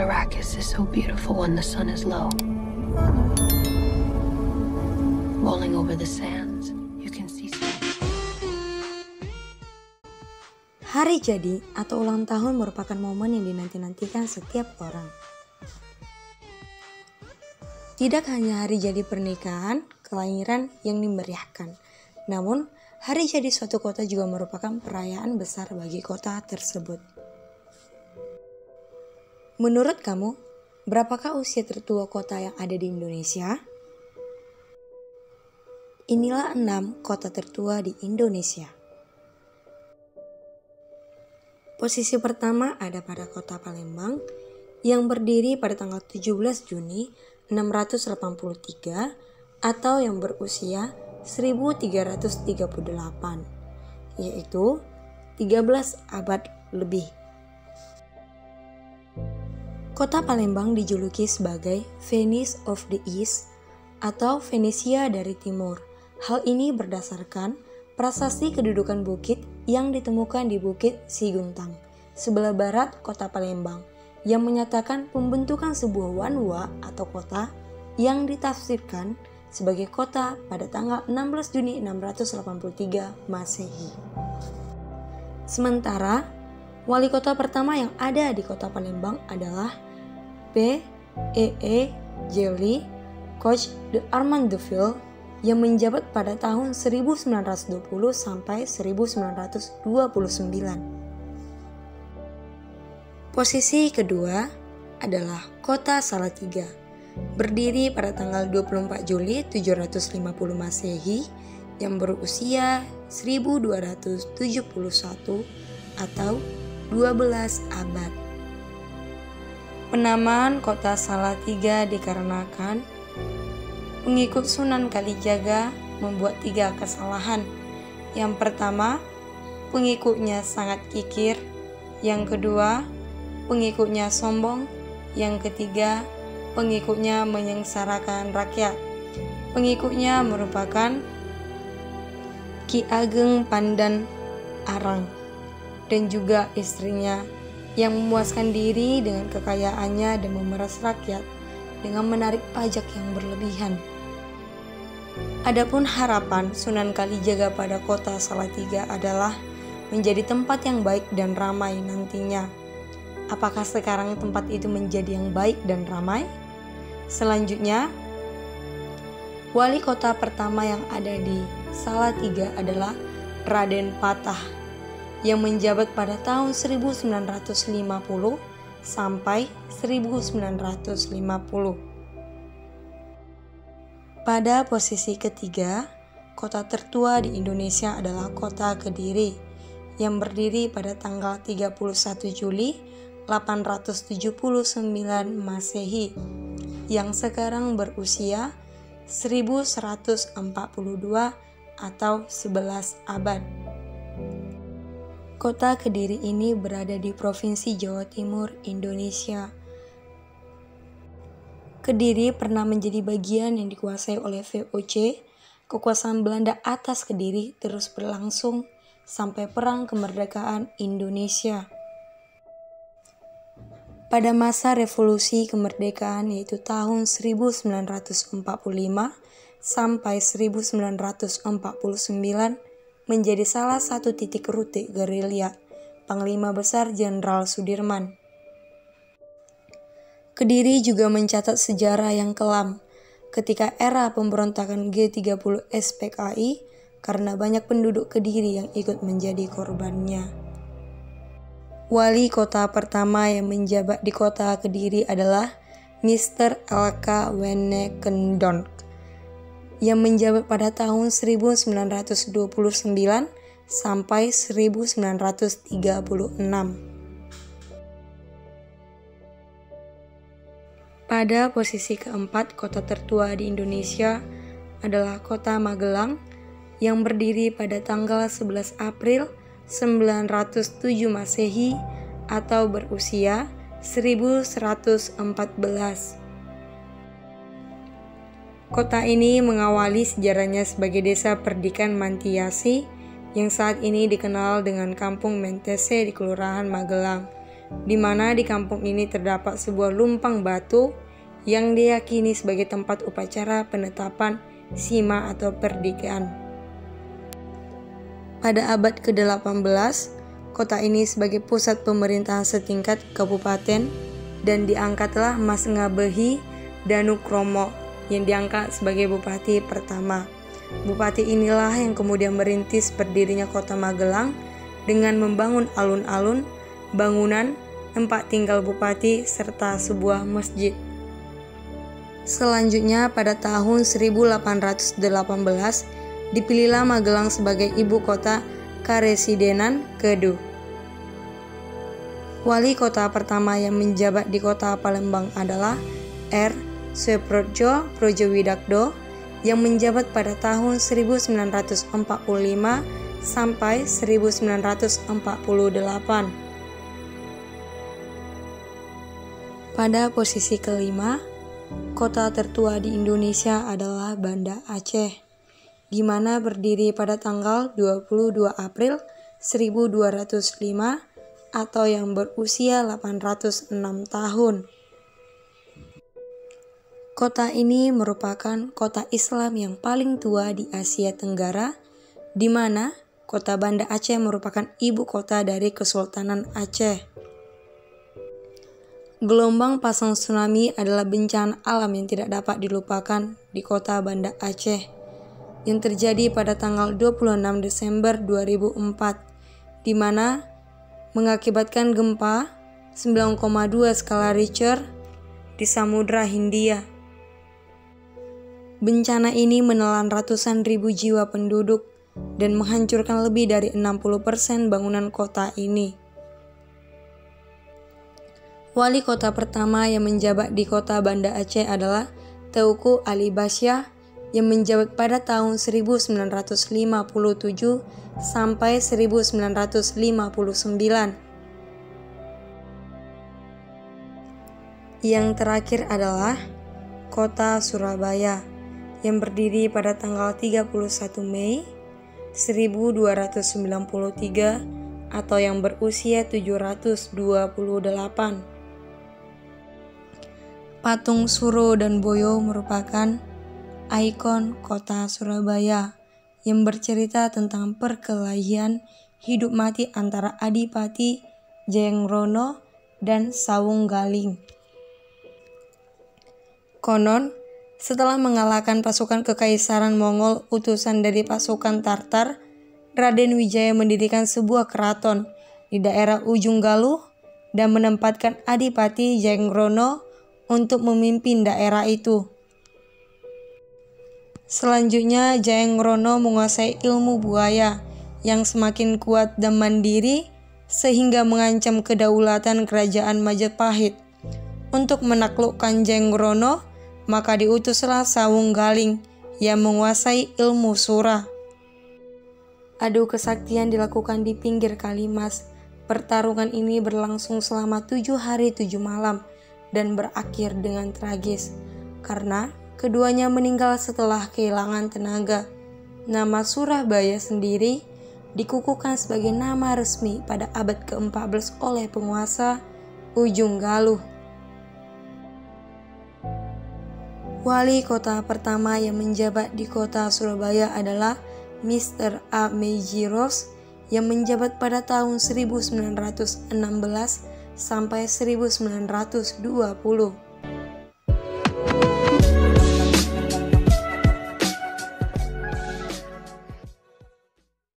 Arrakis is so beautiful when the sun is low. Rolling over the sands, you can see. Hari jadi atau ulang tahun merupakan momen yang dinanti-nantikan setiap orang. Tidak hanya hari jadi pernikahan, kelahiran yang dimeriahkan, namun hari jadi suatu kota juga merupakan perayaan besar bagi kota tersebut. Menurut kamu, berapakah usia tertua kota yang ada di Indonesia? Inilah 6 kota tertua di Indonesia. Posisi pertama ada pada kota Palembang yang berdiri pada tanggal 17 Juni 683 atau yang berusia 1338, yaitu 13 abad lebih. Kota Palembang dijuluki sebagai Venice of the East atau Venesia dari Timur. Hal ini berdasarkan prasasti kedudukan bukit yang ditemukan di Bukit Siguntang, sebelah barat kota Palembang, yang menyatakan pembentukan sebuah wanwa atau kota yang ditafsirkan sebagai kota pada tanggal 16 Juni 683 Masehi. Sementara, wali kota pertama yang ada di kota Palembang adalah P.E.E. Jely Coach de Armand de Ville yang menjabat pada tahun 1920 sampai 1929. Posisi kedua adalah kota Salatiga, berdiri pada tanggal 24 Juli 750 Masehi yang berusia 1271 atau 12 abad. Penamaan kota Salatiga dikarenakan pengikut Sunan Kalijaga membuat 3 kesalahan. Yang pertama, pengikutnya sangat kikir. Yang kedua, pengikutnya sombong. Yang ketiga, pengikutnya menyengsarakan rakyat. Pengikutnya merupakan Ki Ageng Pandan Arang dan juga istrinya yang memuaskan diri dengan kekayaannya dan memeras rakyat dengan menarik pajak yang berlebihan. Adapun harapan Sunan Kalijaga pada kota Salatiga adalah menjadi tempat yang baik dan ramai nantinya. Apakah sekarang tempat itu menjadi yang baik dan ramai? Selanjutnya, wali kota pertama yang ada di Salatiga adalah Raden Patah yang menjabat pada tahun 1950 sampai 1950. Pada posisi ketiga, kota tertua di Indonesia adalah kota Kediri yang berdiri pada tanggal 31 Juli 879 Masehi yang sekarang berusia 1142 atau 11 abad. Kota Kediri ini berada di Provinsi Jawa Timur, Indonesia. Kediri pernah menjadi bagian yang dikuasai oleh VOC. Kekuasaan Belanda atas Kediri terus berlangsung sampai Perang Kemerdekaan Indonesia. Pada masa Revolusi Kemerdekaan yaitu tahun 1945 sampai 1949 menjadi salah satu titik rute gerilya Panglima Besar Jenderal Sudirman. Kediri juga mencatat sejarah yang kelam ketika era pemberontakan G30 SPKI karena banyak penduduk Kediri yang ikut menjadi korbannya. Wali kota pertama yang menjabat di kota Kediri adalah Mr. L.K. Wenekendorp yang menjabat pada tahun 1929 sampai 1936. Pada posisi keempat, kota tertua di Indonesia adalah kota Magelang yang berdiri pada tanggal 11 April 907 Masehi atau berusia 1114. Kota ini mengawali sejarahnya sebagai desa Perdikan Mantiasi yang saat ini dikenal dengan Kampung Mentese di Kelurahan Magelang. di mana di kampung ini terdapat sebuah lumpang batu yang diyakini sebagai tempat upacara penetapan sima atau pernikahan. Pada abad ke-18, kota ini sebagai pusat pemerintahan setingkat kabupaten dan diangkatlah Mas Ngabehi Danukromo yang diangkat sebagai bupati pertama. Bupati inilah yang kemudian merintis berdirinya kota Magelang dengan membangun alun-alun, bangunan, tempat tinggal bupati, serta sebuah masjid. Selanjutnya pada tahun 1818 dipilihlah Magelang sebagai ibu kota Karesidenan Kedu. Wali kota pertama yang menjabat di kota Palembang adalah R. Suprotjo Projowidakdo yang menjabat pada tahun 1945 sampai 1948. Pada posisi kelima, kota tertua di Indonesia adalah Banda Aceh, di mana berdiri pada tanggal 22 April 1205 atau yang berusia 806 tahun. Kota ini merupakan kota Islam yang paling tua di Asia Tenggara, di mana kota Banda Aceh merupakan ibu kota dari Kesultanan Aceh. Gelombang pasang tsunami adalah bencana alam yang tidak dapat dilupakan di kota Banda Aceh, yang terjadi pada tanggal 26 Desember 2004, di mana mengakibatkan gempa 9,2 skala Richter di Samudra Hindia. Bencana ini menelan ratusan ribu jiwa penduduk dan menghancurkan lebih dari 60% bangunan kota ini. Wali kota pertama yang menjabat di kota Banda Aceh adalah Teuku Ali Basyah yang menjabat pada tahun 1957 sampai 1959. Yang terakhir adalah kota Surabaya yang berdiri pada tanggal 31 Mei 1293 atau yang berusia 728. Patung Suro dan Boyo merupakan ikon kota Surabaya yang bercerita tentang perkelahian hidup mati antara Adipati Jayangrono dan Sawung Galing. Konon, setelah mengalahkan pasukan kekaisaran Mongol utusan dari pasukan Tartar, Raden Wijaya mendirikan sebuah keraton di daerah Ujung Galuh dan menempatkan Adipati Jayangrono untuk memimpin daerah itu. Selanjutnya, Jayangrono menguasai ilmu buaya yang semakin kuat dan mandiri sehingga mengancam kedaulatan kerajaan Majapahit. Untuk menaklukkan Jayangrono, maka diutuslah Sawung Galing yang menguasai ilmu sura. Adu kesaktian dilakukan di pinggir Kalimas. Pertarungan ini berlangsung selama 7 hari 7 malam dan berakhir dengan tragis karena keduanya meninggal setelah kehilangan tenaga. Nama Surabaya sendiri dikukuhkan sebagai nama resmi pada abad ke-14 oleh penguasa Ujung Galuh. Wali kota pertama yang menjabat di kota Surabaya adalah Mr. A. Mejiros yang menjabat pada tahun 1916 sampai 1920.